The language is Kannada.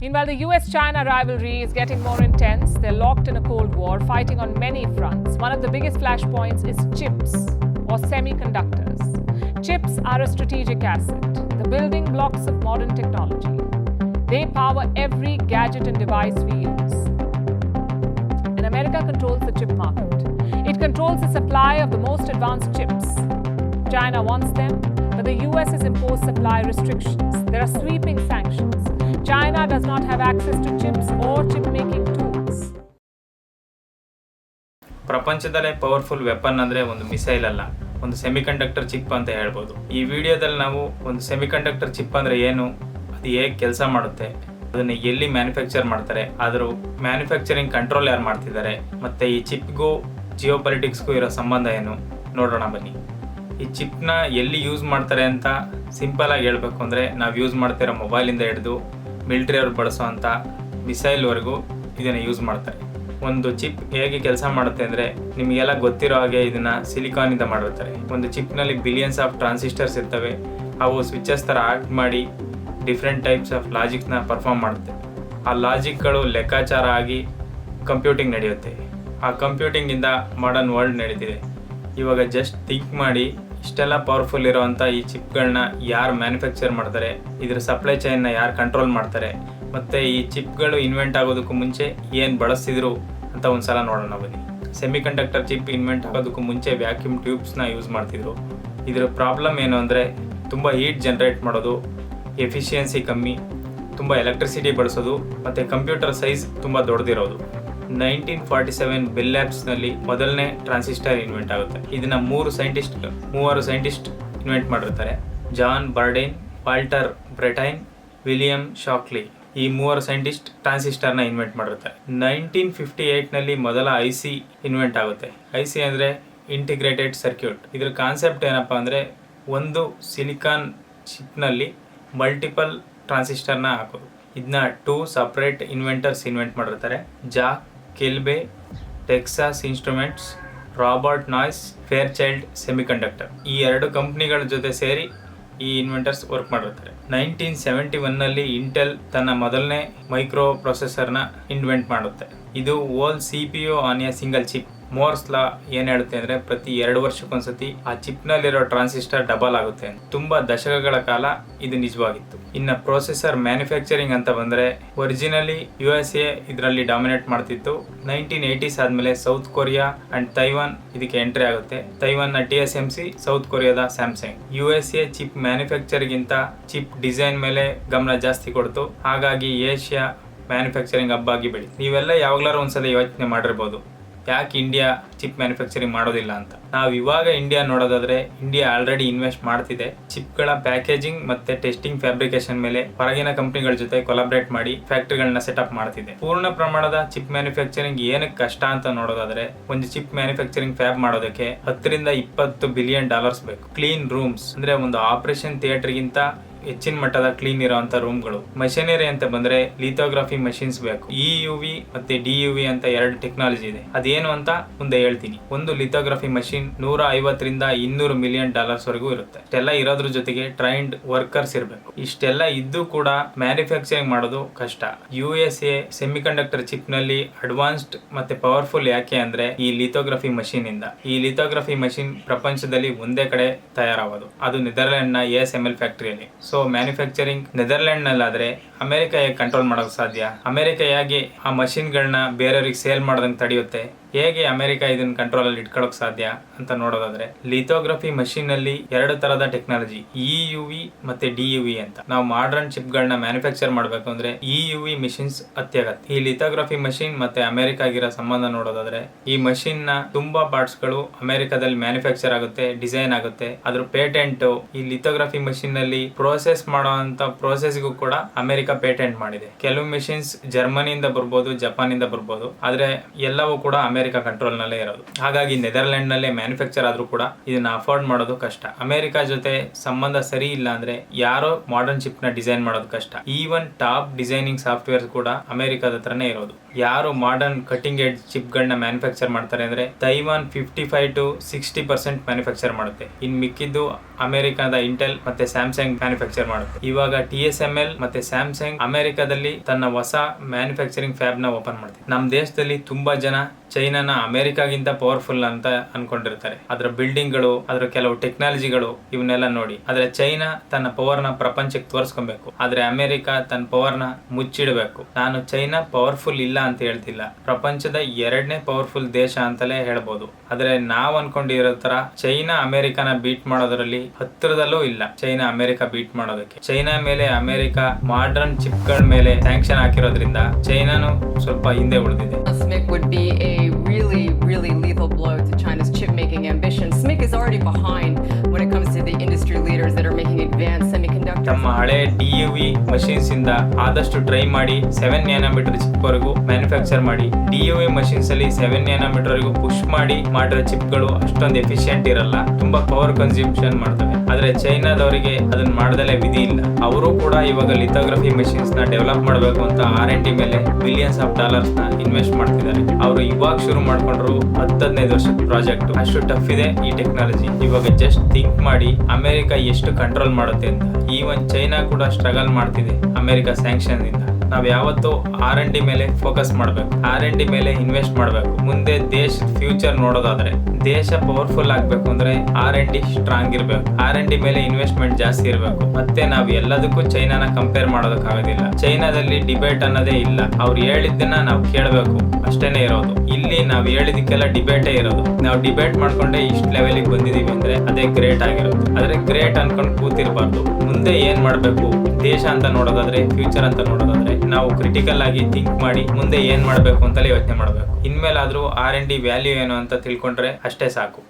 Meanwhile, the US-China rivalry is getting more intense. They're locked in a Cold War, fighting on many fronts. One of the biggest flashpoints is chips or semiconductors. Chips are a strategic asset, the building blocks of modern technology. They power every gadget and device we use. And America controls the chip market. It controls the supply of the most advanced chips. China wants them, but the US has imposed supply restrictions. There are sweeping sanctions. China does not have access to chips or chip-making tools. ಪ್ರಪಂಚದಲ್ಲೇ ಪವರ್ಫುಲ್ ವೆಪನ್ ಅಂದರೆ ಒಂದು ಮಿಸೈಲ್ ಅಲ್ಲ, ಒಂದು ಸೆಮಿಕಂಡಕ್ಟರ್ ಚಿಪ್ ಅಂತ ಹೇಳ್ಬೋದು. ಈ ವಿಡಿಯೋದಲ್ಲಿ ನಾವು ಒಂದು ಸೆಮಿಕಂಡಕ್ಟರ್ ಚಿಪ್ ಅಂದರೆ ಏನು, ಅದು ಹೇಗೆ ಕೆಲಸ ಮಾಡುತ್ತೆ, ಅದನ್ನು ಎಲ್ಲಿ ಮ್ಯಾನುಫ್ಯಾಕ್ಚರ್ ಮಾಡ್ತಾರೆ, ಅದರ ಮ್ಯಾನುಫ್ಯಾಕ್ಚರಿಂಗ್ ಕಂಟ್ರೋಲ್ ಯಾರು ಮಾಡ್ತಿದ್ದಾರೆ, ಮತ್ತು ಈ ಚಿಪ್ಗೂ ಜಿಯೋ ಪೊಲಿಟಿಕ್ಸ್ಗೂ ಇರೋ ಸಂಬಂಧ ಏನು ನೋಡೋಣ ಬನ್ನಿ. ಈ ಚಿಪ್ನ ಎಲ್ಲಿ ಯೂಸ್ ಮಾಡ್ತಾರೆ ಅಂತ ಸಿಂಪಲಾಗಿ ಹೇಳಬೇಕು ಅಂದರೆ, ನಾವು ಯೂಸ್ ಮಾಡ್ತಿರೋ ಮೊಬೈಲಿಂದ ಹಿಡಿದು ಮಿಲಿಟ್ರಿ ಅವ್ರು ಬಳಸೋವಂಥ ಮಿಸೈಲ್ವರೆಗೂ ಇದನ್ನು ಯೂಸ್ ಮಾಡ್ತಾರೆ. ಒಂದು ಚಿಪ್ ಹೇಗೆ ಕೆಲಸ ಮಾಡುತ್ತೆ ಅಂದರೆ, ನಿಮಗೆಲ್ಲ ಗೊತ್ತಿರೋ ಹಾಗೆ ಇದನ್ನು ಸಿಲಿಕಾನಿಂದ ಮಾಡಿರ್ತಾರೆ. ಒಂದು ಚಿಪ್ನಲ್ಲಿ ಬಿಲಿಯನ್ಸ್ ಆಫ್ ಟ್ರಾನ್ಸಿಸ್ಟರ್ಸ್ ಇರ್ತವೆ. ಅವು ಸ್ವಿಚಸ್ ಥರ ಆಕ್ಟ್ ಮಾಡಿ ಡಿಫ್ರೆಂಟ್ ಟೈಪ್ಸ್ ಆಫ್ ಲಾಜಿಕ್ನ ಪರ್ಫಾರ್ಮ್ ಮಾಡುತ್ತೆ. ಆ ಲಾಜಿಕ್ಗಳು ಲೆಕ್ಕಾಚಾರ ಆಗಿ ಕಂಪ್ಯೂಟಿಂಗ್ ನಡೆಯುತ್ತೆ. ಆ ಕಂಪ್ಯೂಟಿಂಗಿಂದ ಮಾಡರ್ನ್ ವರ್ಲ್ಡ್ ನಡೀತಿದೆ. ಇವಾಗ ಜಸ್ಟ್ ಥಿಂಕ್ ಮಾಡಿ, ಇಷ್ಟೆಲ್ಲ ಪವರ್ಫುಲ್ ಇರೋವಂಥ ಈ ಚಿಪ್ಗಳನ್ನ ಯಾರು ಮ್ಯಾನುಫ್ಯಾಕ್ಚರ್ ಮಾಡ್ತಾರೆ, ಇದರ ಸಪ್ಲೈ ಚೈನ್ನ ಯಾರು ಕಂಟ್ರೋಲ್ ಮಾಡ್ತಾರೆ, ಮತ್ತು ಈ ಚಿಪ್ಗಳು ಇನ್ವೆಂಟ್ ಆಗೋದಕ್ಕೂ ಮುಂಚೆ ಏನು ಬಳಸ್ತಿದ್ರು ಅಂತ ಒಂದು ಸಲ ನೋಡೋಣ ಬನ್ನಿ. ಸೆಮಿಕಂಡಕ್ಟರ್ ಚಿಪ್ ಇನ್ವೆಂಟ್ ಆಗೋದಕ್ಕೂ ಮುಂಚೆ ವ್ಯಾಕ್ಯೂಮ್ ಟ್ಯೂಬ್ಸ್ನ ಯೂಸ್ ಮಾಡ್ತಿದ್ರು. ಇದರ ಪ್ರಾಬ್ಲಮ್ ಏನು ಅಂದರೆ, ತುಂಬ ಹೀಟ್ ಜನ್ರೇಟ್ ಮಾಡೋದು, ಎಫಿಷಿಯನ್ಸಿ ಕಮ್ಮಿ, ತುಂಬ ಎಲೆಕ್ಟ್ರಿಸಿಟಿ ಬಳಸೋದು, ಮತ್ತು ಕಂಪ್ಯೂಟರ್ ಸೈಜ್ ತುಂಬ ದೊಡ್ಡದಿರೋದು. 1947 ಬೆಲ್ ಲ್ಯಾಬ್ಸ್ನಲ್ಲಿ ಮೊದಲನೇ ಟ್ರಾನ್ಸಿಸ್ಟರ್ ಇನ್ವೆಂಟ್ ಆಗುತ್ತೆ. ಇದನ್ನು ಮೂವರು ಸೈಂಟಿಸ್ಟ್ ಇನ್ವೆಂಟ್ ಮಾಡಿರ್ತಾರೆ. John Bardeen, Walter Brattain, William Shockley. ಈ ಮೂವರು ಸೈಂಟಿಸ್ಟ್ ಟ್ರಾನ್ಸಿಸ್ಟರ್ನ ಇನ್ವೆಂಟ್ ಮಾಡಿರ್ತಾರೆ. 1958ನಲ್ಲಿ ಮೊದಲ IC ಇನ್ವೆಂಟ್ ಆಗುತ್ತೆ. IC ಅಂದರೆ ಇಂಟಿಗ್ರೇಟೆಡ್ ಸರ್ಕ್ಯೂಟ್. ಇದ್ರ ಕಾನ್ಸೆಪ್ಟ್ ಏನಪ್ಪ ಅಂದರೆ, ಒಂದು ಸಿಲಿಕಾನ್ ಚಿಪ್ನಲ್ಲಿ ಮಲ್ಟಿಪಲ್ ಟ್ರಾನ್ಸಿಸ್ಟರ್ನ ಹಾಕೋದು. ಇದನ್ನ 2 ಸಪ್ರೇಟ್ ಇನ್ವೆಂಟರ್ಸ್ ಇನ್ವೆಂಟ್ ಮಾಡಿರ್ತಾರೆ. Jack Kilby, Texas Instruments, Robert Noyce, Fairchild semiconductor. ಈ 2 ಕಂಪ್ನಿಗಳ ಜೊತೆ ಸೇರಿ ಈ ಇನ್ವೆಂಟರ್ಸ್ ವರ್ಕ್ ಮಾಡಿರ್ತಾರೆ. 1971ನಲ್ಲಿ ಇಂಟೆಲ್ ತನ್ನ ಮೊದಲನೇ ಮೈಕ್ರೋ ಪ್ರೊಸೆಸರ್ನ ಇನ್ವೆಂಟ್ ಮಾಡುತ್ತೆ. ಇದು all CPU on a single chip. Moore's law ಏನು ಹೇಳುತ್ತೆ ಅಂದರೆ, ಪ್ರತಿ 2 ವರ್ಷಕ್ಕೊಂದ್ಸತಿ ಆ ಚಿಪ್ನಲ್ಲಿರೋ ಟ್ರಾನ್ಸಿಸ್ಟರ್ ಡಬಲ್ ಆಗುತ್ತೆ. ತುಂಬ ದಶಕಗಳ ಕಾಲ ಇದು ನಿಜವಾಗಿತ್ತು. ಇನ್ನು ಪ್ರೊಸೆಸರ್ ಮ್ಯಾನುಫ್ಯಾಕ್ಚರಿಂಗ್ ಅಂತ ಬಂದರೆ, ಒರಿಜಿನಲಿ USA ಇದರಲ್ಲಿ ಡಾಮಿನೇಟ್ ಮಾಡ್ತಿತ್ತು. 1980s ಆದಮೇಲೆ ಸೌತ್ ಕೊರಿಯಾ ಆ್ಯಂಡ್ ತೈವಾನ್ ಇದಕ್ಕೆ ಎಂಟ್ರಿ ಆಗುತ್ತೆ. ತೈವಾನ್ನ TSMC, ಸೌತ್ ಕೊರಿಯಾದ ಸ್ಯಾಮ್ಸಂಗ್. USA ಚಿಪ್ ಮ್ಯಾನುಫ್ಯಾಕ್ಚರಿಂಗಿಂತ ಚಿಪ್ ಡಿಸೈನ್ ಮೇಲೆ ಗಮನ ಜಾಸ್ತಿ ಕೊಡ್ತು. ಹಾಗಾಗಿ ಏಷ್ಯಾ ಮ್ಯಾನುಫ್ಯಾಕ್ಚರಿಂಗ್ ಹಬ್ ಆಗಿ ಬೆಳಿ. ನೀವೆಲ್ಲ ಯಾವಾಗಲಾರು ಒಂದ್ಸಲ ಯೋಚನೆ ಮಾಡಿರ್ಬೋದು, ಯಾಕೆ ಇಂಡಿಯಾ ಚಿಪ್ ಮ್ಯಾನುಫ್ಯಾಕ್ಚರಿಂಗ್ ಮಾಡೋದಿಲ್ಲ ಅಂತ. ನಾವು ಇವಾಗ ಇಂಡಿಯಾ ನೋಡೋದಾದ್ರೆ, ಇಂಡಿಯಾ ಆಲ್ರೆಡಿ ಇನ್ವೆಸ್ಟ್ ಮಾಡ್ತಿದೆ. ಚಿಪ್ಗಳ ಪ್ಯಾಕೇಜಿಂಗ್ ಮತ್ತೆ ಟೆಸ್ಟಿಂಗ್, ಫ್ಯಾಬ್ರಿಕೇಶನ್ ಮೇಲೆ ಹೊರಗಿನ ಕಂಪನಿಗಳ ಜೊತೆ ಕೊಲಾಬ್ರೇಟ್ ಮಾಡಿ ಫ್ಯಾಕ್ಟರಿಗಳನ್ನ ಸೆಟಪ್ ಮಾಡ್ತಿದೆ. ಪೂರ್ಣ ಪ್ರಮಾಣದ ಚಿಪ್ ಮ್ಯಾನುಫ್ಯಾಕ್ಚರಿಂಗ್ ಏನಕ್ಕೆ ಕಷ್ಟ ಅಂತ ನೋಡೋದಾದ್ರೆ, ಒಂದು ಚಿಪ್ ಮ್ಯಾನುಫ್ಯಾಕ್ಚರಿಂಗ್ ಫ್ಯಾಬ್ ಮಾಡೋದಕ್ಕೆ $10 ರಿಂದ $20 ಬಿಲಿಯನ್ ಬೇಕು. ಕ್ಲೀನ್ ರೂಮ್ಸ್ ಅಂದ್ರೆ ಒಂದು ಆಪರೇಷನ್ ಥಿಯೇಟರ್ಗಿಂತ ಹೆಚ್ಚಿನ ಮಟ್ಟದ ಕ್ಲೀನ್ ಇರೋಂಥ ರೂಮ್ಗಳು. ಮಷಿನರಿ ಅಂತ ಬಂದ್ರೆ ಲಿಥೋಗ್ರಫಿ ಮಷಿನ್ಸ್ ಬೇಕು. EUV ಮತ್ತೆ DUV ಅಂತ 2 ಟೆಕ್ನಾಲಜಿ ಇದೆ. ಅದೇನು ಅಂತ ಮುಂದೆ ಹೇಳ್ತೀನಿ. ಒಂದು ಲಿಥೋಗ್ರಫಿ ಮಷಿನ್ $150 ರಿಂದ $200 ಮಿಲಿಯನ್ ವರೆಗೂ ಇರುತ್ತೆ. ಇಷ್ಟೆಲ್ಲ ಇರೋದ್ರ ಜೊತೆಗೆ ಟ್ರೈನ್ಡ್ ವರ್ಕರ್ಸ್ ಇರಬೇಕು. ಇಷ್ಟೆಲ್ಲ ಇದ್ದು ಕೂಡ ಮ್ಯಾನುಫ್ಯಾಕ್ಚರಿಂಗ್ ಮಾಡೋದು ಕಷ್ಟ. USA ಸೆಮಿಕಂಡಕ್ಟರ್ ಚಿಪ್ ನಲ್ಲಿ ಅಡ್ವಾನ್ಸ್ಡ್ ಮತ್ತೆ ಪವರ್ಫುಲ್ ಯಾಕೆ ಅಂದ್ರೆ, ಈ ಲಿಥೋಗ್ರಫಿ ಮಷಿನ್ ಇಂದ. ಈ ಲಿಥೋಗ್ರಫಿ ಮಷಿನ್ ಪ್ರಪಂಚದಲ್ಲಿ ಒಂದೇ ಕಡೆ ತಯಾರಾಗೋದು, ಅದು ನೆದರ್ಲ್ಯಾಂಡ್ ನ ASML ಫ್ಯಾಕ್ಟರಿಯಲ್ಲಿ. ಸೊ ಮ್ಯಾನುಫ್ಯಾಕ್ಚರಿಂಗ್ ನೆದರ್ಲ್ಯಾಂಡ್ ನಲ್ಲಾದ್ರೆ ಅಮೆರಿಕ ಹೇಗೆ ಕಂಟ್ರೋಲ್ ಮಾಡೋಕೆ ಸಾಧ್ಯ? ಅಮೆರಿಕ ಹೇಗೆ ಆ ಮಷಿನ್ಗಳನ್ನ ಬೇರೆಯವ್ರಿಗೆ ಸೇಲ್ ಮಾಡೋದಂಗೆ ತಡೆಯುತ್ತೆ? ಹೇಗೆ ಅಮೆರಿಕ ಇದನ್ನ ಕಂಟ್ರೋಲ್ ಅಲ್ಲಿ ಇಟ್ಕೊಳ್ಳೋಕೆ ಸಾಧ್ಯ ಅಂತ ನೋಡೋದಾದ್ರೆ, ಲಿಥೋಗ್ರಫಿ ಮಷಿನ್ ನಲ್ಲಿ 2 ತರದ ಟೆಕ್ನಾಲಜಿ, EUV ಮತ್ತೆ DUV ಅಂತ. ನಾವು ಮಾಡರ್ನ್ ಚಿಪ್ ಗಳನ್ನ ಮ್ಯಾನುಫ್ಯಾಕ್ಚರ್ ಮಾಡಬೇಕು ಅಂದ್ರೆ EUV ಮಿಷಿನ್ಸ್ ಅತ್ಯಗತ್ಯ. ಈ ಲಿಥೋಗ್ರಫಿ ಮಷಿನ್ ಮತ್ತೆ ಅಮೆರಿಕ ಆಗಿರೋ ಸಂಬಂಧ ನೋಡೋದಾದ್ರೆ, ಈ ಮಷಿನ್ ನ ತುಂಬಾ ಪಾರ್ಟ್ಸ್ ಗಳು ಅಮೆರಿಕದಲ್ಲಿ ಮ್ಯಾನುಫ್ಯಾಕ್ಚರ್ ಆಗುತ್ತೆ, ಡಿಸೈನ್ ಆಗುತ್ತೆ. ಅದ್ರ ಪೇಟೆಂಟ್ ಈ ಲಿಥೋಗ್ರಫಿ ಮಷಿನ್ ನಲ್ಲಿ ಪ್ರೋಸೆಸ್ ಮಾಡುವಂತ ಪ್ರೋಸೆಸ್ಗೂ ಕೂಡ ಅಮೆರಿಕ ಪೇಟೆಂಟ್ ಮಾಡಿದೆ. ಕೆಲವು ಮಿಷಿನ್ಸ್ ಜರ್ಮನಿಯಿಂದ ಬರ್ಬೋದು, ಜಪಾನ್ ಇಂದ ಬರ್ಬೋದು, ಆದ್ರೆ ಎಲ್ಲವೂ ಕೂಡ ಅಮೆರಿಕ ಕಂಟ್ರೋಲ್ ನಲ್ಲೇ ಇರೋದು. ಹಾಗಾಗಿ ನೆದರ್ಲ್ಯಾಂಡ್ ನಲ್ಲೇ ಮ್ಯಾನುಫ್ಯಾಕ್ಚರ್ ಆದ್ರೂ ಕೂಡ ಇದನ್ನ ಅಫೋರ್ಡ್ ಮಾಡೋದು ಕಷ್ಟ. ಅಮೆರಿಕ ಜೊತೆ ಸಂಬಂಧ ಸರಿ ಇಲ್ಲ ಅಂದ್ರೆ ಯಾರೋ ಮಾಡರ್ನ್ ಚಿಪ್ ನ ಡಿಸೈನ್ ಮಾಡೋದು ಕಷ್ಟ. ಈವನ್ ಟಾಪ್ ಡಿಸೈನಿಂಗ್ ಸಾಫ್ಟ್ವೇರ್ ಕೂಡ ಅಮೆರಿಕದ ಹತ್ರನೇ ಇರೋದು. ಯಾರು ಮಾಡರ್ನ್ ಕಟಿಂಗ್ ಎಡ್ಜ್ ಚಿಪ್ಗಳನ್ನ ಮ್ಯಾನುಫ್ಯಾಕ್ಚರ್ ಮಾಡ್ತಾರೆ ಅಂದ್ರೆ ತೈವಾನ್ 55 to 60% ಮ್ಯಾನುಫ್ಯಾಕ್ಚರ್ ಮಾಡುತ್ತೆ. ಇನ್ ಮಿಕ್ಕಿದ್ದು ಅಮೆರಿಕಾದ ಇಂಟೆಲ್ ಮತ್ತೆ ಸ್ಯಾಮ್ಸಂಗ್ ಮ್ಯಾನುಫ್ಯಾಕ್ಚರ್ ಮಾಡುತ್ತೆ. ಇವಾಗ TSML ಮತ್ತೆ ಸ್ಯಾಮ್ಸಂಗ್ ಅಮೆರಿಕಾದಲ್ಲಿ ತನ್ನ ಹೊಸ ಮ್ಯಾನುಫ್ಯಾಕ್ಚರಿಂಗ್ ಫ್ಯಾಬ್ ನ ಓಪನ್ ಮಾಡ್ತಿದೆ. ನಮ್ಮ ದೇಶದಲ್ಲಿ ತುಂಬಾ ಜನ ಚೈನಾನ ಅಮೆರಿಕಾಗಿಂತ ಪವರ್ಫುಲ್ ಅಂತ ಅನ್ಕೊಂಡಿರ್ತಾರೆ. ಅದರ ಬಿಲ್ಡಿಂಗ್ಗಳು, ಅದರ ಕೆಲವು ಟೆಕ್ನಾಲಜಿಗಳು ಇವನ್ನೆಲ್ಲ ನೋಡಿ. ಆದ್ರೆ ಚೈನಾ ತನ್ನ ಪವರ್ ನ ಪ್ರಪಂಚಕ್ಕೆ ತೋರಿಸ್ಕೊಬೇಕು, ಆದ್ರೆ ಅಮೆರಿಕ ತನ್ನ ಪವರ್ ನ ಮುಚ್ಚಿಡಬೇಕು. ನಾನು ಚೈನಾ ಪವರ್ಫುಲ್ ಇಲ್ಲ ಅಂತ ಹೇಳ್ತಿಲ್ಲ, ಪ್ರಪಂಚದ 2ನೇ ಪವರ್ಫುಲ್ ದೇಶ ಅಂತಲೇ ಹೇಳ್ಬೋದು. ಆದ್ರೆ ನಾವ್ ಅನ್ಕೊಂಡಿರೋ ತರ ಚೈನಾ ಅಮೆರಿಕನ ಬೀಟ್ ಮಾಡೋದ್ರಲ್ಲಿ ಹತ್ತಿರದಲ್ಲೂ ಇಲ್ಲ. ಚೈನಾ ಅಮೆರಿಕ ಬೀಟ್ ಮಾಡೋದಕ್ಕೆ ಚೈನಾ ಮೇಲೆ ಅಮೆರಿಕ ಮಾಡರ್ನ್ ಚಿಪ್ಗಳ ಮೇಲೆ ಸ್ಯಾಂಕ್ಷನ್ ಹಾಕಿರೋದ್ರಿಂದ ಚೈನಾನು ಸ್ವಲ್ಪ ಹಿಂದೆ ಉಳಿದಿದೆ. SMIC would be a really lethal blow to China's chip making ambitions. SMIC is already behind when it comes to the industry leaders that are making advanced semiconductors. ನಮ್ಮ ಹಳೆ DUV ಮಷೀನ್ಸ್ ಇಂದ ಆದಷ್ಟು ಟ್ರೈ ಮಾಡಿ 7 ನ್ಯಾನೋಮೀಟರ್ ಚಿಪ್ ವರೆಗೂ ಮ್ಯಾನುಫ್ಯಾಕ್ಚರ್ ಮಾಡಿ. DUV ಮಷೀನ್ಸ್ ಅಲ್ಲಿ 7 ನ್ಯಾನೋಮೀಟರ್ ವರೆಗೂ ಪುಷ್ ಮಾಡಿ ಮಾಡಿರೋ ಚಿಪ್ ಗಳು ಅಷ್ಟೊಂದು ಎಫಿಷಿಯಂಟ್ ಇರಲ್ಲ, ತುಂಬಾ ಪವರ್ ಕನ್ಸ್ಯೂಮ್ಷನ್ ಮಾಡ್ತವೆ. ಆದ್ರೆ ಚೈನಾದವರಿಗೆ ಅದನ್ನ ಮಾಡದಲ್ಲೇ ವಿಧಿ ಇಲ್ಲ. ಅವರು ಕೂಡ ಇವಾಗ ಲಿಥೋಗ್ರಫಿ ಮಷೀನ್ಸ್ ನ ಡೆವಲಪ್ ಮಾಡಬೇಕು ಅಂತ R&D ಮೇಲೆ ಬಿಲಿಯನ್ಸ್ ಆಫ್ ಡಾಲರ್ಸ್ ನ ಇನ್ವೆಸ್ಟ್ ಮಾಡ್ತಿದ್ದಾರೆ. ಅವರು ಇವಾಗ ಶುರು ಮಾಡ್ಕೊಂಡ್ರು 10-15 ವರ್ಷದ ಪ್ರಾಜೆಕ್ಟ್. ಅಷ್ಟು ಟಫ್ ಇದೆ ಈ ಟೆಕ್ನಾಲಜಿ. ಇವಾಗ ಜಸ್ಟ್ ಥಿಂಕ್ ಮಾಡಿ ಅಮೆರಿಕ ಎಷ್ಟು ಕಂಟ್ರೋಲ್ ಮಾಡುತ್ತೆ ಅಂತ. ಈವನ್ ಚೈನಾ ಕೂಡ ಸ್ಟ್ರಗಲ್ ಮಾಡ್ತಿದೆ ಅಮೆರಿಕ ಸ್ಯಾಂಕ್ಷನ್ ಇಂದ. ನಾವ್ ಯಾವತ್ತೂ R&D ಮೇಲೆ ಫೋಕಸ್ ಮಾಡಬೇಕು, R&D ಮೇಲೆ ಇನ್ವೆಸ್ಟ್ ಮಾಡಬೇಕು. ಮುಂದೆ ದೇಶದ ಫ್ಯೂಚರ್ ನೋಡೋದಾದ್ರೆ, ದೇಶ ಪವರ್ಫುಲ್ ಆಗ್ಬೇಕು ಅಂದ್ರೆ R&D ಸ್ಟ್ರಾಂಗ್ ಇರಬೇಕು, R&D ಮೇಲೆ ಇನ್ವೆಸ್ಟ್ಮೆಂಟ್ ಜಾಸ್ತಿ ಇರಬೇಕು. ಮತ್ತೆ ನಾವ್ ಎಲ್ಲದಕ್ಕೂ ಚೈನಾನ ಕಂಪೇರ್ ಮಾಡೋದಕ್ಕಾಗೋದಿಲ್ಲ. ಚೈನಾದಲ್ಲಿ ಡಿಬೇಟ್ ಅನ್ನೋದೇ ಇಲ್ಲ, ಅವ್ರು ಹೇಳಿದ್ದನ್ನ ನಾವು ಕೇಳಬೇಕು ಅಷ್ಟೇನೆ ಇರೋದು. ಇಲ್ಲಿ ನಾವ್ ಹೇಳಿದಕ್ಕೆಲ್ಲ ಡಿಬೇಟೇ ಇರೋದು. ನಾವು ಡಿಬೇಟ್ ಮಾಡ್ಕೊಂಡೆ ಇಷ್ಟ ಲೆವೆಲ್ಗೆ ಬಂದಿದೀವಿ ಅಂದ್ರೆ ಅದೇ ಗ್ರೇಟ್ ಆಗಿರೋದು. ಆದ್ರೆ ಗ್ರೇಟ್ ಅನ್ಕೊಂಡು ಕೂತಿರ್ಬಾರ್ದು. ಮುಂದೆ ಏನ್ ಮಾಡ್ಬೇಕು ದೇಶ ಅಂತ ನೋಡೋದಾದ್ರೆ, ಫ್ಯೂಚರ್ ಅಂತ ನೋಡೋದಾದ್ರೆ ನಾವು ಕ್ರಿಟಿಕಲ್ ಆಗಿ ಥಿಂಕ್ ಮಾಡಿ ಮುಂದೆ ಏನ್ ಮಾಡ್ಬೇಕು ಅಂತಲೇ ಯೋಚನೆ ಮಾಡ್ಬೇಕು. ಇನ್ಮೇಲಾದ್ರೂ R&D ವ್ಯಾಲ್ಯೂ ಏನು ಅಂತ ತಿಳ್ಕೊಂಡ್ರೆ ಅಷ್ಟೇ ಸಾಕು.